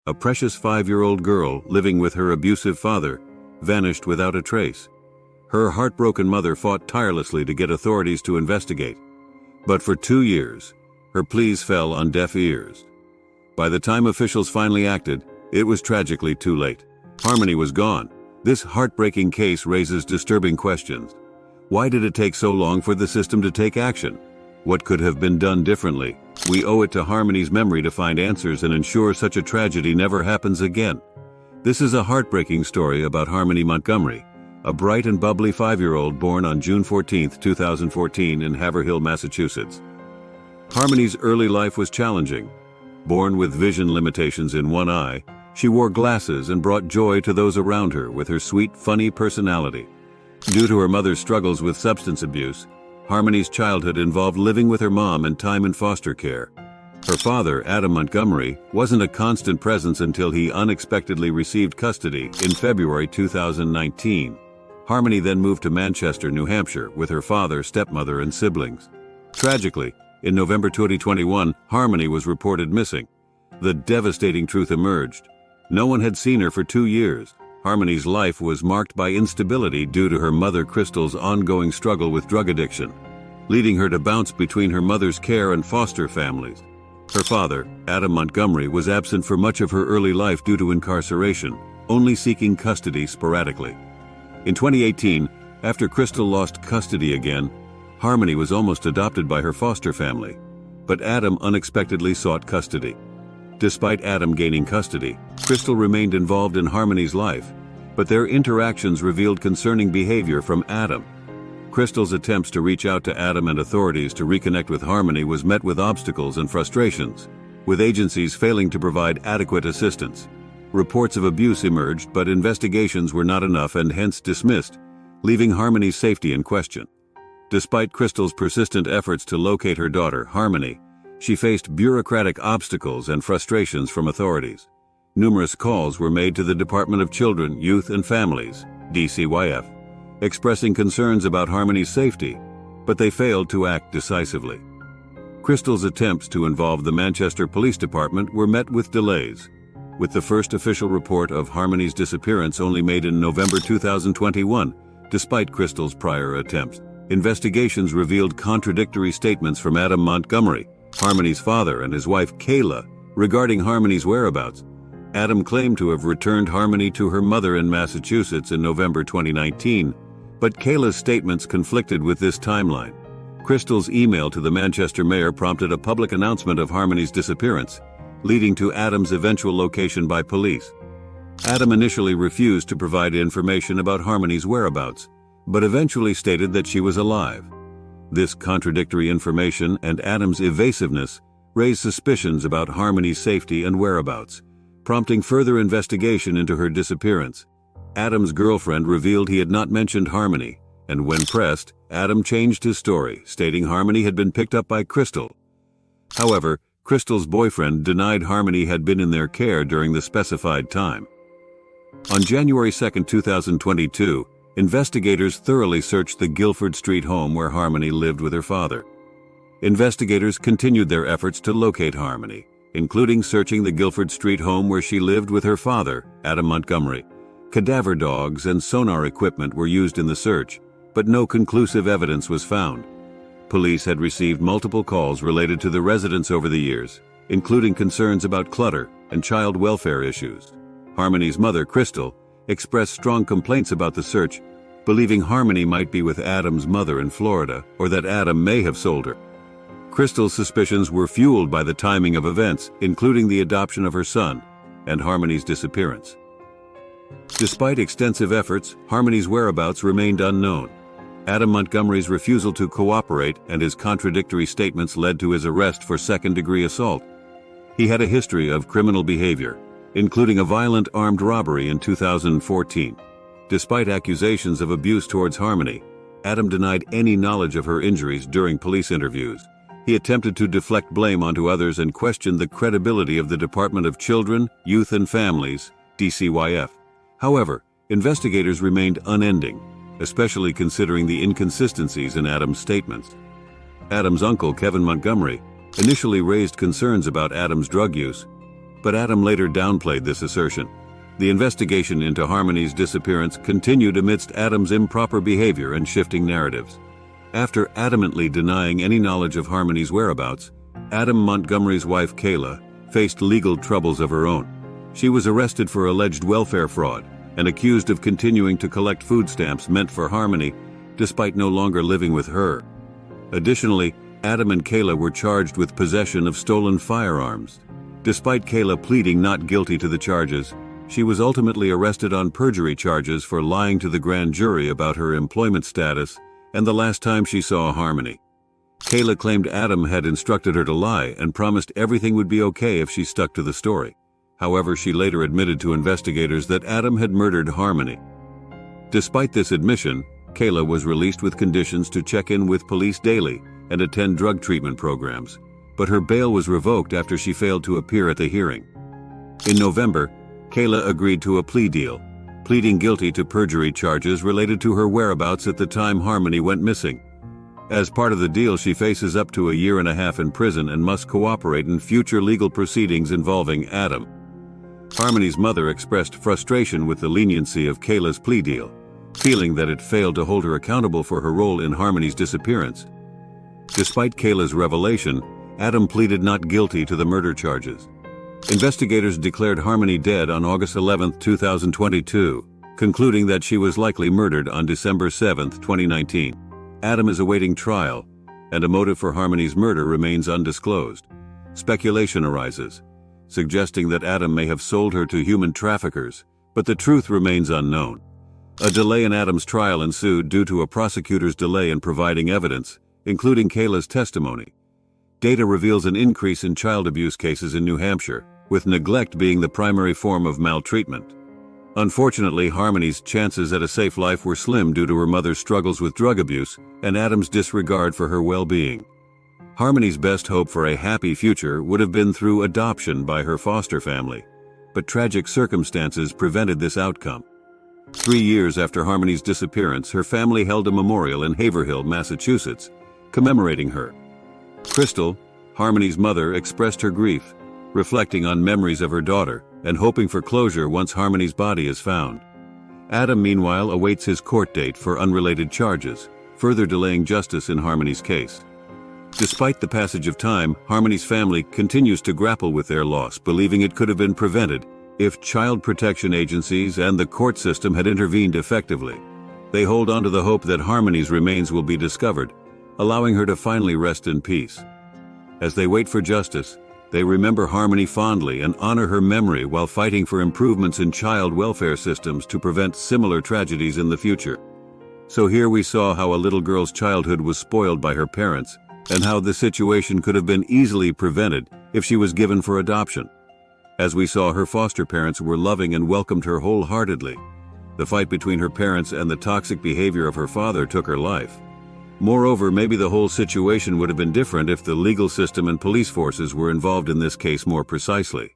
a precious 5-year-old girl living with her abusive father, vanished without a trace. Her heartbroken mother fought tirelessly to get authorities to investigate. But for 2 years, her pleas fell on deaf ears. By the time officials finally acted, it was tragically too late. Harmony was gone. This heartbreaking case raises disturbing questions. Why did it take so long for the system to take action? What could have been done differently? We owe it to Harmony's memory to find answers and ensure such a tragedy never happens again. This is a heartbreaking story about Harmony Montgomery, a bright and bubbly 5-year-old born on June 14, 2014 in Haverhill, Massachusetts. Harmony's early life was challenging. Born with vision limitations in one eye, she wore glasses and brought joy to those around her with her sweet, funny personality. Due to her mother's struggles with substance abuse, Harmony's childhood involved living with her mom and time in foster care. Her father, Adam Montgomery, wasn't a constant presence until he unexpectedly received custody in February 2019. Harmony then moved to Manchester, New Hampshire, with her father, stepmother, and siblings. Tragically, in November 2021, Harmony was reported missing. The devastating truth emerged. No one had seen her for 2 years. Harmony's life was marked by instability due to her mother Crystal's ongoing struggle with drug addiction, leading her to bounce between her mother's care and foster families. Her father, Adam Montgomery, was absent for much of her early life due to incarceration, only seeking custody sporadically. In 2018, after Crystal lost custody again, Harmony was almost adopted by her foster family, but Adam unexpectedly sought custody. Despite Adam gaining custody, Crystal remained involved in Harmony's life, but their interactions revealed concerning behavior from Adam. Crystal's attempts to reach out to Adam and authorities to reconnect with Harmony was met with obstacles and frustrations, with agencies failing to provide adequate assistance. Reports of abuse emerged, but investigations were not enough and hence dismissed, leaving Harmony's safety in question. Despite Crystal's persistent efforts to locate her daughter, Harmony, she faced bureaucratic obstacles and frustrations from authorities. Numerous calls were made to the Department of Children, Youth and Families, DCYF, expressing concerns about Harmony's safety, but they failed to act decisively. Crystal's attempts to involve the Manchester Police Department were met with delays, with the first official report of Harmony's disappearance only made in November 2021, despite Crystal's prior attempts. Investigations revealed contradictory statements from Adam Montgomery, Harmony's father, and his wife Kayla regarding Harmony's whereabouts. Adam claimed to have returned Harmony to her mother in Massachusetts in November 2019, but Kayla's statements conflicted with this timeline. Crystal's email to the Manchester mayor prompted a public announcement of Harmony's disappearance, leading to Adam's eventual location by police. Adam initially refused to provide information about Harmony's whereabouts, but eventually stated that she was alive. This contradictory information and Adam's evasiveness raised suspicions about Harmony's safety and whereabouts, prompting further investigation into her disappearance. Adam's girlfriend revealed he had not mentioned Harmony, and when pressed, Adam changed his story, stating Harmony had been picked up by Crystal. However, Crystal's boyfriend denied Harmony had been in their care during the specified time. On January 2, 2022, investigators thoroughly searched the Guilford Street home where Harmony lived with her father. Investigators continued their efforts to locate Harmony, including searching the Guilford Street home where she lived with her father, Adam Montgomery. Cadaver dogs and sonar equipment were used in the search, but no conclusive evidence was found. Police had received multiple calls related to the residence over the years, including concerns about clutter and child welfare issues. Harmony's mother, Crystal, expressed strong complaints about the search, believing Harmony might be with Adam's mother in Florida or that Adam may have sold her. Crystal's suspicions were fueled by the timing of events, including the adoption of her son and Harmony's disappearance. Despite extensive efforts, Harmony's whereabouts remained unknown. Adam Montgomery's refusal to cooperate and his contradictory statements led to his arrest for second-degree assault. He had a history of criminal behavior, including a violent armed robbery in 2014. Despite accusations of abuse towards Harmony, Adam denied any knowledge of her injuries during police interviews. He attempted to deflect blame onto others and questioned the credibility of the Department of Children, Youth and Families, DCYF. However, investigators remained unending, especially considering the inconsistencies in Adam's statements. Adam's uncle, Kevin Montgomery, initially raised concerns about Adam's drug use, but Adam later downplayed this assertion. The investigation into Harmony's disappearance continued amidst Adam's improper behavior and shifting narratives. After adamantly denying any knowledge of Harmony's whereabouts, Adam Montgomery's wife Kayla faced legal troubles of her own. She was arrested for alleged welfare fraud and accused of continuing to collect food stamps meant for Harmony, despite no longer living with her. Additionally, Adam and Kayla were charged with possession of stolen firearms. Despite Kayla pleading not guilty to the charges, she was ultimately arrested on perjury charges for lying to the grand jury about her employment status and the last time she saw Harmony. Kayla claimed Adam had instructed her to lie and promised everything would be okay if she stuck to the story. However, she later admitted to investigators that Adam had murdered Harmony. Despite this admission, Kayla was released with conditions to check in with police daily and attend drug treatment programs, but her bail was revoked after she failed to appear at the hearing. In November, Kayla agreed to a plea deal, pleading guilty to perjury charges related to her whereabouts at the time Harmony went missing. As part of the deal, she faces up to a year and a half in prison and must cooperate in future legal proceedings involving Adam. Harmony's mother expressed frustration with the leniency of Kayla's plea deal, feeling that it failed to hold her accountable for her role in Harmony's disappearance. Despite Kayla's revelation, Adam pleaded not guilty to the murder charges. Investigators declared Harmony dead on August 11, 2022, concluding that she was likely murdered on December 7, 2019. Adam is awaiting trial, and a motive for Harmony's murder remains undisclosed. Speculation arises, suggesting that Adam may have sold her to human traffickers, but the truth remains unknown. A delay in Adam's trial ensued due to a prosecutor's delay in providing evidence, including Kayla's testimony. Data reveals an increase in child abuse cases in New Hampshire, with neglect being the primary form of maltreatment. Unfortunately, Harmony's chances at a safe life were slim due to her mother's struggles with drug abuse and Adam's disregard for her well-being. Harmony's best hope for a happy future would have been through adoption by her foster family, but tragic circumstances prevented this outcome. 3 years after Harmony's disappearance, her family held a memorial in Haverhill, Massachusetts, commemorating her. Crystal, Harmony's mother, expressed her grief, reflecting on memories of her daughter and hoping for closure once Harmony's body is found. Adam, meanwhile, awaits his court date for unrelated charges, further delaying justice in Harmony's case. Despite the passage of time, Harmony's family continues to grapple with their loss, believing it could have been prevented if child protection agencies and the court system had intervened effectively. They hold on to the hope that Harmony's remains will be discovered, allowing her to finally rest in peace. As they wait for justice, they remember Harmony fondly and honor her memory while fighting for improvements in child welfare systems to prevent similar tragedies in the future. So here we saw how a little girl's childhood was spoiled by her parents, and how the situation could have been easily prevented if she was given for adoption. As we saw, her foster parents were loving and welcomed her wholeheartedly. The fight between her parents and the toxic behavior of her father took her life. Moreover, maybe the whole situation would have been different if the legal system and police forces were involved in this case more precisely.